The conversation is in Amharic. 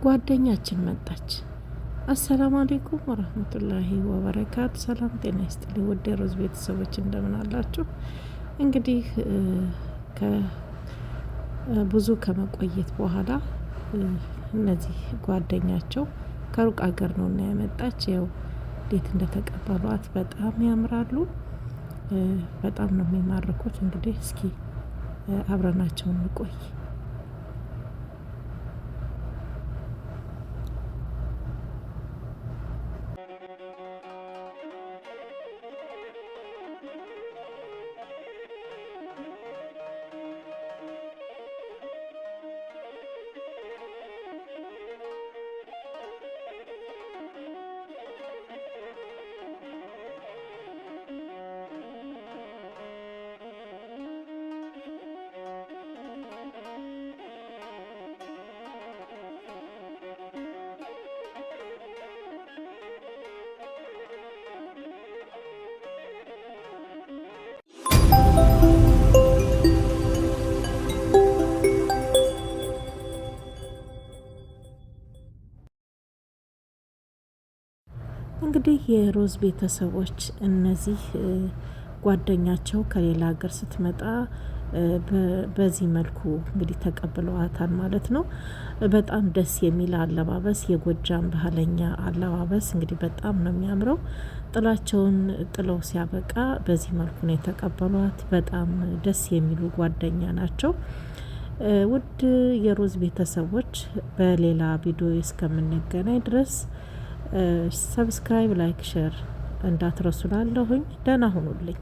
ጓደኛችን መጣች። አሰላሙ አለይኩም ወራህመቱላሂ ወበረካቱ። ሰላም ጤና ይስጥልኝ ውድ የሮዝ ቤተሰቦች እንደምን አላችሁ? እንግዲህ ብዙ ከመቆየት በኋላ እነዚህ ጓደኛቸው ከሩቅ ሀገር ነው እና ያመጣች ያው እንዴት እንደተቀበሏት በጣም ያምራሉ። በጣም ነው የሚማርኩት። እንግዲህ እስኪ አብረናቸው እንቆይ። እንግዲህ የሮዝ ቤተሰቦች እነዚህ ጓደኛቸው ከሌላ ሀገር ስትመጣ በዚህ መልኩ እንግዲህ ተቀብለዋታል ማለት ነው። በጣም ደስ የሚል አለባበስ፣ የጎጃም ባህለኛ አለባበስ እንግዲህ በጣም ነው የሚያምረው። ጥላቸውን ጥለው ሲያበቃ በዚህ መልኩ ነው የተቀበሏት። በጣም ደስ የሚሉ ጓደኛ ናቸው። ውድ የሮዝ ቤተሰቦች በሌላ ቪዲዮ እስከምንገናኝ ድረስ ሰብስክራይብ፣ ላይክ፣ ሼር እንዳትረሱ ላለሁኝ። ደህና ሁኑልኝ።